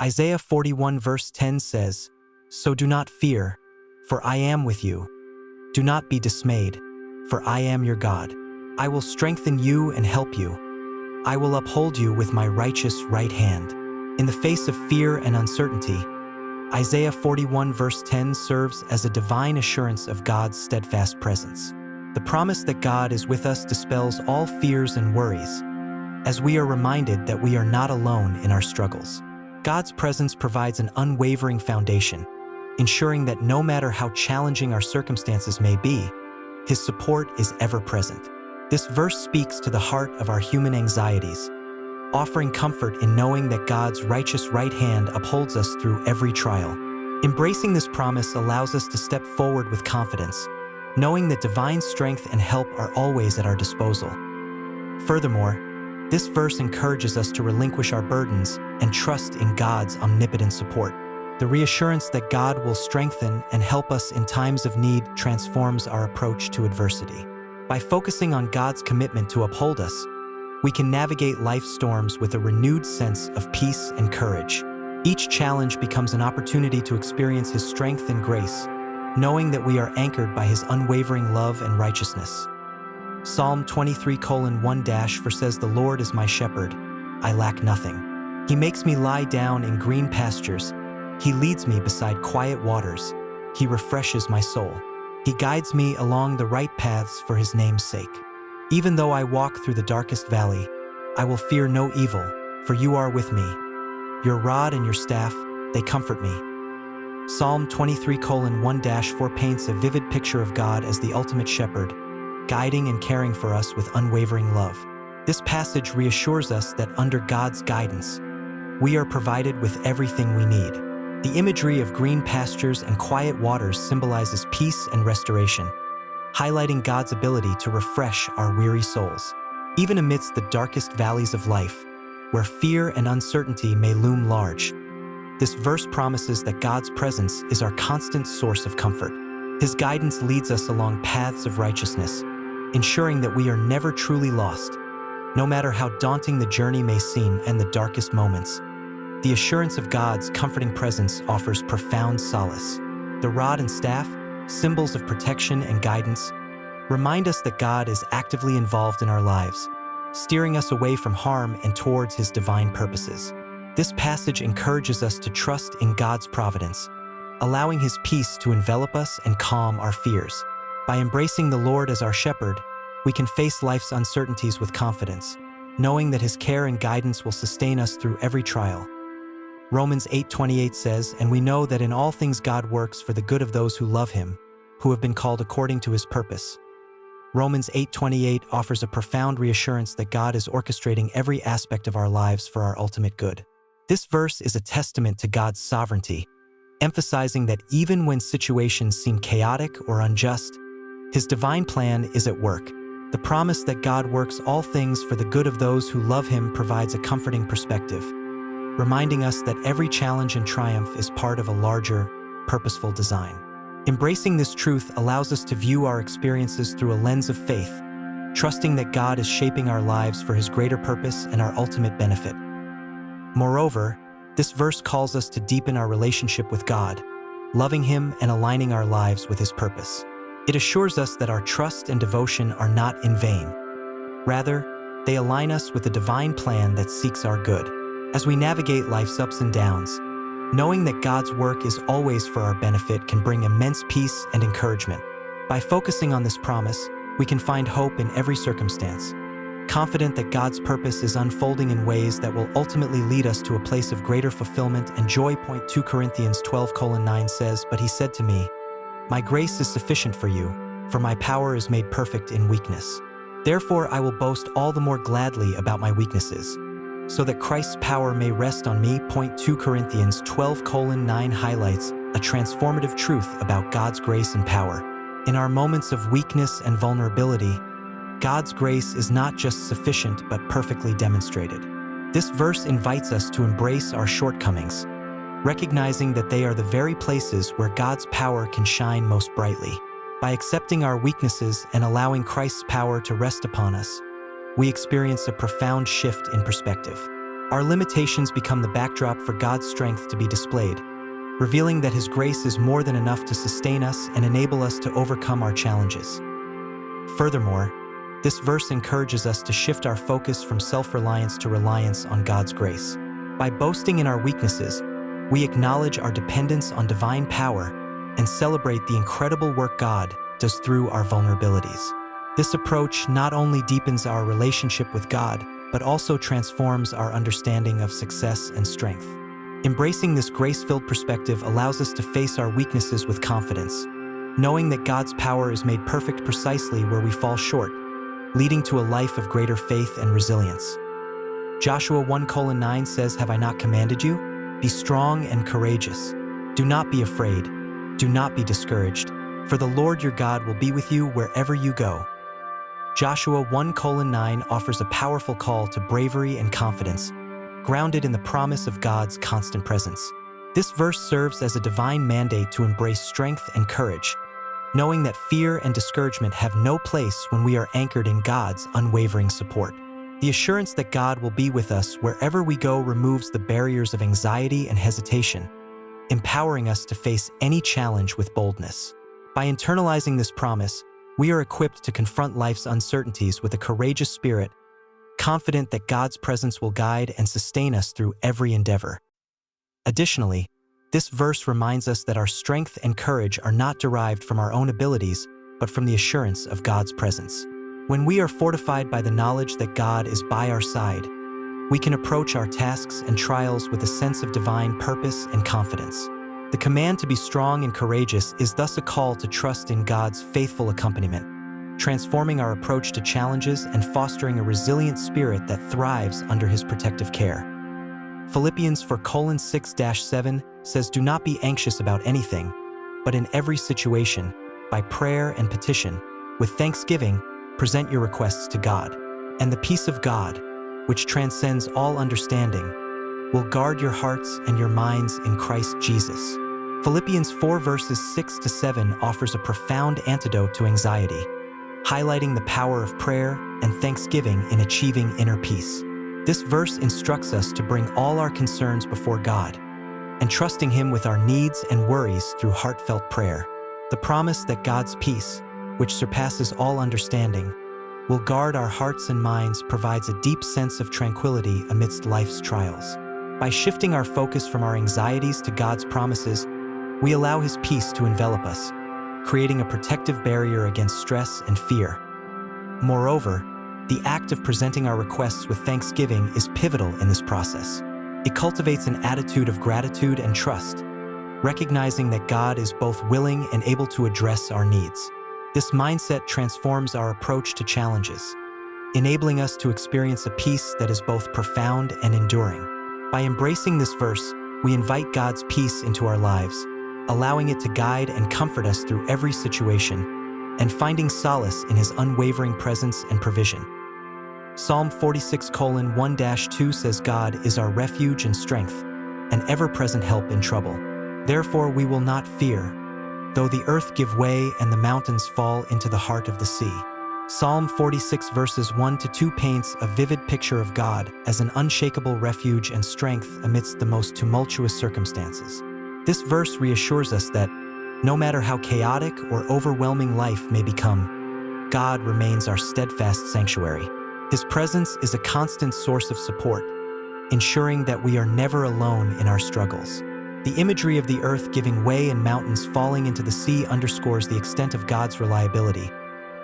Isaiah 41 verse 10 says, "So do not fear, for I am with you. Do not be dismayed, for I am your God. I will strengthen you and help you. I will uphold you with my righteous right hand." In the face of fear and uncertainty, Isaiah 41 verse 10 serves as a divine assurance of God's steadfast presence. The promise that God is with us dispels all fears and worries, as we are reminded that we are not alone in our struggles. God's presence provides an unwavering foundation, ensuring that no matter how challenging our circumstances may be, His support is ever present. This verse speaks to the heart of our human anxieties, offering comfort in knowing that God's righteous right hand upholds us through every trial. Embracing this promise allows us to step forward with confidence, knowing that divine strength and help are always at our disposal. Furthermore, this verse encourages us to relinquish our burdens and trust in God's omnipotent support. The reassurance that God will strengthen and help us in times of need transforms our approach to adversity. By focusing on God's commitment to uphold us, we can navigate life's storms with a renewed sense of peace and courage. Each challenge becomes an opportunity to experience His strength and grace, knowing that we are anchored by His unwavering love and righteousness. Psalm 23:1 says, "The Lord is my shepherd, I lack nothing. He makes me lie down in green pastures. He leads me beside quiet waters. He refreshes my soul. He guides me along the right paths for His name's sake. Even though I walk through the darkest valley, I will fear no evil, for you are with me. Your rod and your staff, they comfort me." Psalm 23:1-4 paints a vivid picture of God as the ultimate shepherd, guiding and caring for us with unwavering love. This passage reassures us that under God's guidance, we are provided with everything we need. The imagery of green pastures and quiet waters symbolizes peace and restoration, highlighting God's ability to refresh our weary souls. Even amidst the darkest valleys of life, where fear and uncertainty may loom large, this verse promises that God's presence is our constant source of comfort. His guidance leads us along paths of righteousness, ensuring that we are never truly lost, no matter how daunting the journey may seem and the darkest moments. The assurance of God's comforting presence offers profound solace. The rod and staff, symbols of protection and guidance, remind us that God is actively involved in our lives, steering us away from harm and towards His divine purposes. This passage encourages us to trust in God's providence, allowing His peace to envelop us and calm our fears. By embracing the Lord as our shepherd, we can face life's uncertainties with confidence, knowing that His care and guidance will sustain us through every trial. Romans 8:28 says, "And we know that in all things God works for the good of those who love Him, who have been called according to His purpose." Romans 8:28 offers a profound reassurance that God is orchestrating every aspect of our lives for our ultimate good. This verse is a testament to God's sovereignty, emphasizing that even when situations seem chaotic or unjust, His divine plan is at work. The promise that God works all things for the good of those who love Him provides a comforting perspective, reminding us that every challenge and triumph is part of a larger, purposeful design. Embracing this truth allows us to view our experiences through a lens of faith, trusting that God is shaping our lives for His greater purpose and our ultimate benefit. Moreover, this verse calls us to deepen our relationship with God, loving Him and aligning our lives with His purpose. It assures us that our trust and devotion are not in vain. Rather, they align us with a divine plan that seeks our good. As we navigate life's ups and downs, knowing that God's work is always for our benefit can bring immense peace and encouragement. By focusing on this promise, we can find hope in every circumstance, confident that God's purpose is unfolding in ways that will ultimately lead us to a place of greater fulfillment and joy. 2 Corinthians 12:9 says, "But He said to me, My grace is sufficient for you, for my power is made perfect in weakness. Therefore I will boast all the more gladly about my weaknesses, so that Christ's power may rest on me." 2 Corinthians 12:9 highlights a transformative truth about God's grace and power. In our moments of weakness and vulnerability, God's grace is not just sufficient but perfectly demonstrated. This verse invites us to embrace our shortcomings, recognizing that they are the very places where God's power can shine most brightly. By accepting our weaknesses and allowing Christ's power to rest upon us, we experience a profound shift in perspective. Our limitations become the backdrop for God's strength to be displayed, revealing that His grace is more than enough to sustain us and enable us to overcome our challenges. Furthermore, this verse encourages us to shift our focus from self-reliance to reliance on God's grace. By boasting in our weaknesses, we acknowledge our dependence on divine power and celebrate the incredible work God does through our vulnerabilities. This approach not only deepens our relationship with God, but also transforms our understanding of success and strength. Embracing this grace-filled perspective allows us to face our weaknesses with confidence, knowing that God's power is made perfect precisely where we fall short, leading to a life of greater faith and resilience. Joshua 1:9 says, "Have I not commanded you? Be strong and courageous. Do not be afraid. Do not be discouraged, for the Lord your God will be with you wherever you go." Joshua 1:9 offers a powerful call to bravery and confidence, grounded in the promise of God's constant presence. This verse serves as a divine mandate to embrace strength and courage, knowing that fear and discouragement have no place when we are anchored in God's unwavering support. The assurance that God will be with us wherever we go removes the barriers of anxiety and hesitation, empowering us to face any challenge with boldness. By internalizing this promise, we are equipped to confront life's uncertainties with a courageous spirit, confident that God's presence will guide and sustain us through every endeavor. Additionally, this verse reminds us that our strength and courage are not derived from our own abilities, but from the assurance of God's presence. When we are fortified by the knowledge that God is by our side, we can approach our tasks and trials with a sense of divine purpose and confidence. The command to be strong and courageous is thus a call to trust in God's faithful accompaniment, transforming our approach to challenges and fostering a resilient spirit that thrives under His protective care. Philippians 4:6-7 says, "Do not be anxious about anything, but in every situation, by prayer and petition, with thanksgiving, present your requests to God, and the peace of God, which transcends all understanding, will guard your hearts and your minds in Christ Jesus." Philippians 4:6-7 offers a profound antidote to anxiety, highlighting the power of prayer and thanksgiving in achieving inner peace. This verse instructs us to bring all our concerns before God, entrusting Him with our needs and worries through heartfelt prayer. The promise that God's peace, which surpasses all understanding, will guard our hearts and minds provides a deep sense of tranquility amidst life's trials. By shifting our focus from our anxieties to God's promises, we allow His peace to envelop us, creating a protective barrier against stress and fear. Moreover, the act of presenting our requests with thanksgiving is pivotal in this process. It cultivates an attitude of gratitude and trust, recognizing that God is both willing and able to address our needs. This mindset transforms our approach to challenges, enabling us to experience a peace that is both profound and enduring. By embracing this verse, we invite God's peace into our lives, allowing it to guide and comfort us through every situation, and finding solace in His unwavering presence and provision. Psalm 46:1-2 says, "God is our refuge and strength, an ever-present help in trouble. Therefore we will not fear, though the earth give way and the mountains fall into the heart of the sea." Psalm 46:1-2 paints a vivid picture of God as an unshakable refuge and strength amidst the most tumultuous circumstances. This verse reassures us that, no matter how chaotic or overwhelming life may become, God remains our steadfast sanctuary. His presence is a constant source of support, ensuring that we are never alone in our struggles. The imagery of the earth giving way and mountains falling into the sea underscores the extent of God's reliability,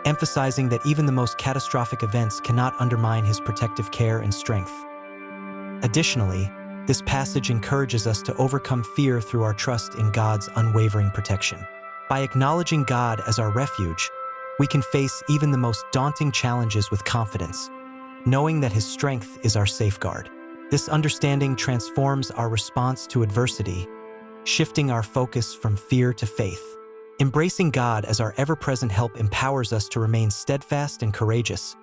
emphasizing that even the most catastrophic events cannot undermine His protective care and strength. Additionally, this passage encourages us to overcome fear through our trust in God's unwavering protection. By acknowledging God as our refuge, we can face even the most daunting challenges with confidence, knowing that His strength is our safeguard. This understanding transforms our response to adversity, shifting our focus from fear to faith. Embracing God as our ever-present help empowers us to remain steadfast and courageous,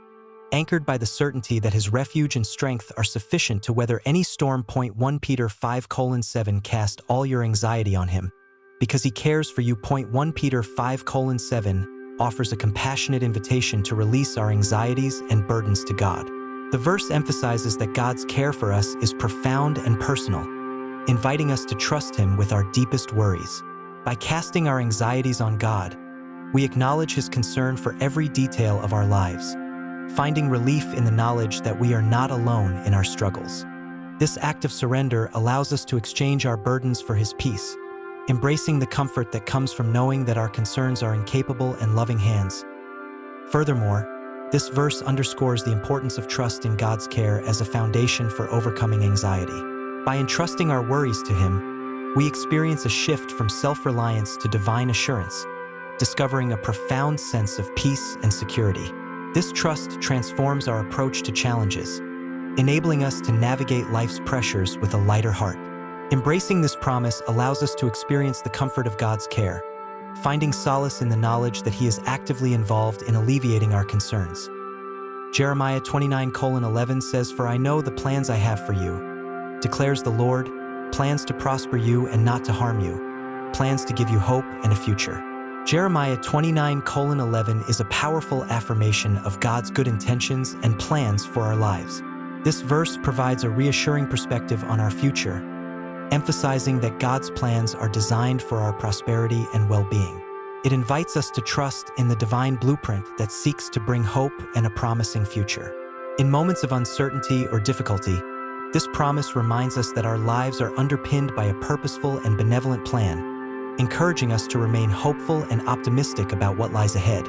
anchored by the certainty that His refuge and strength are sufficient to weather any storm. 1 Peter 5:7 Cast all your anxiety on Him, because He cares for you. 1 Peter 5:7 offers a compassionate invitation to release our anxieties and burdens to God. The verse emphasizes that God's care for us is profound and personal, inviting us to trust Him with our deepest worries. By casting our anxieties on God, we acknowledge His concern for every detail of our lives, finding relief in the knowledge that we are not alone in our struggles. This act of surrender allows us to exchange our burdens for His peace, embracing the comfort that comes from knowing that our concerns are in capable and loving hands. Furthermore, this verse underscores the importance of trust in God's care as a foundation for overcoming anxiety. By entrusting our worries to Him, we experience a shift from self-reliance to divine assurance, discovering a profound sense of peace and security. This trust transforms our approach to challenges, enabling us to navigate life's pressures with a lighter heart. Embracing this promise allows us to experience the comfort of God's care, finding solace in the knowledge that He is actively involved in alleviating our concerns. Jeremiah 29:11 says, "For I know the plans I have for you, declares the Lord, plans to prosper you and not to harm you, plans to give you hope and a future." Jeremiah 29:11 is a powerful affirmation of God's good intentions and plans for our lives. This verse provides a reassuring perspective on our future, emphasizing that God's plans are designed for our prosperity and well-being. It invites us to trust in the divine blueprint that seeks to bring hope and a promising future. In moments of uncertainty or difficulty, this promise reminds us that our lives are underpinned by a purposeful and benevolent plan, encouraging us to remain hopeful and optimistic about what lies ahead.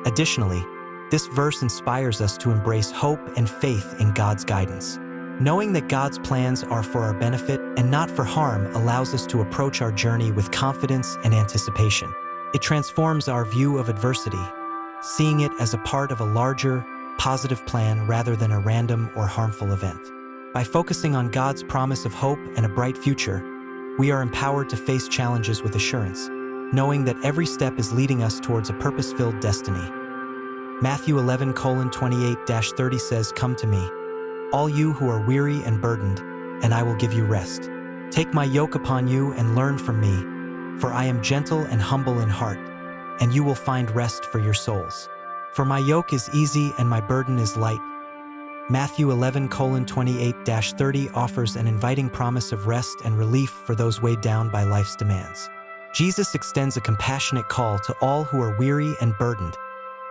Additionally, this verse inspires us to embrace hope and faith in God's guidance. Knowing that God's plans are for our benefit and not for harm allows us to approach our journey with confidence and anticipation. It transforms our view of adversity, seeing it as a part of a larger, positive plan rather than a random or harmful event. By focusing on God's promise of hope and a bright future, we are empowered to face challenges with assurance, knowing that every step is leading us towards a purpose-filled destiny. Matthew 11:28-30 says, "Come to me, all you who are weary and burdened, and I will give you rest. Take my yoke upon you and learn from me, for I am gentle and humble in heart, and you will find rest for your souls. For my yoke is easy and my burden is light." Matthew 11:28-30 offers an inviting promise of rest and relief for those weighed down by life's demands. Jesus extends a compassionate call to all who are weary and burdened,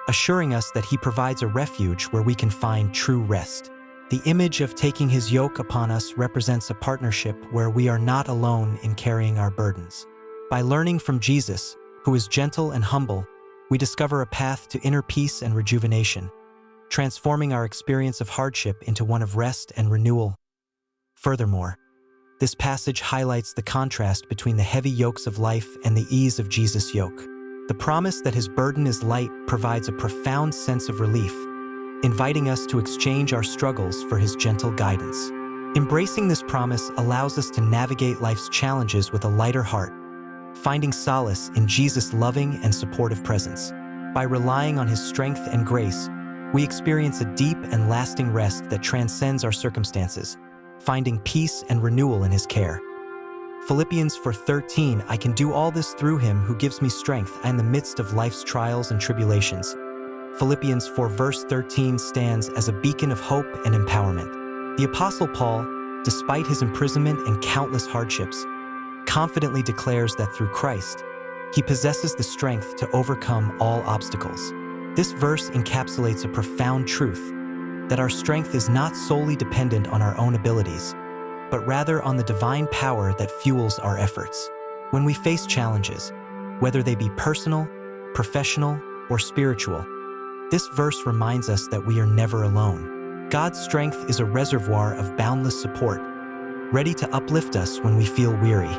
assuring us that He provides a refuge where we can find true rest. The image of taking His yoke upon us represents a partnership where we are not alone in carrying our burdens. By learning from Jesus, who is gentle and humble, we discover a path to inner peace and rejuvenation, transforming our experience of hardship into one of rest and renewal. Furthermore, this passage highlights the contrast between the heavy yokes of life and the ease of Jesus' yoke. The promise that His burden is light provides a profound sense of relief, inviting us to exchange our struggles for His gentle guidance. Embracing this promise allows us to navigate life's challenges with a lighter heart, finding solace in Jesus' loving and supportive presence. By relying on His strength and grace, we experience a deep and lasting rest that transcends our circumstances, finding peace and renewal in His care. Philippians 4:13, "I can do all this through Him who gives me strength in the midst of life's trials and tribulations." Philippians 4:13 stands as a beacon of hope and empowerment. The Apostle Paul, despite his imprisonment and countless hardships, confidently declares that through Christ, he possesses the strength to overcome all obstacles. This verse encapsulates a profound truth, that our strength is not solely dependent on our own abilities, but rather on the divine power that fuels our efforts. When we face challenges, whether they be personal, professional, or spiritual, this verse reminds us that we are never alone. God's strength is a reservoir of boundless support, ready to uplift us when we feel weary.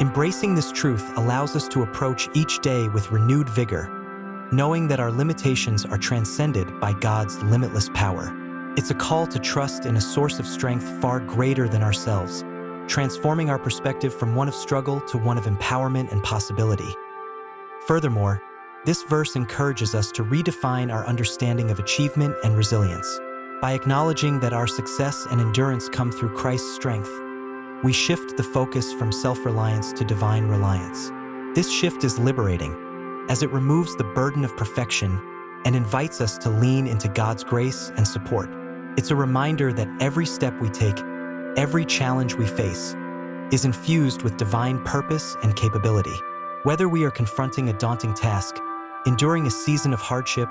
Embracing this truth allows us to approach each day with renewed vigor, knowing that our limitations are transcended by God's limitless power. It's a call to trust in a source of strength far greater than ourselves, transforming our perspective from one of struggle to one of empowerment and possibility. Furthermore, this verse encourages us to redefine our understanding of achievement and resilience. By acknowledging that our success and endurance come through Christ's strength, we shift the focus from self-reliance to divine reliance. This shift is liberating, as it removes the burden of perfection and invites us to lean into God's grace and support. It's a reminder that every step we take, every challenge we face, is infused with divine purpose and capability. Whether we are confronting a daunting task, enduring a season of hardship,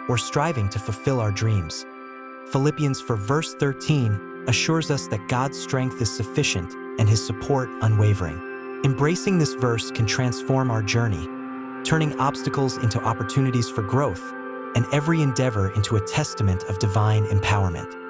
or striving to fulfill our dreams, Philippians 4 verse 13 assures us that God's strength is sufficient and His support unwavering. Embracing this verse can transform our journey, turning obstacles into opportunities for growth and every endeavor into a testament of divine empowerment.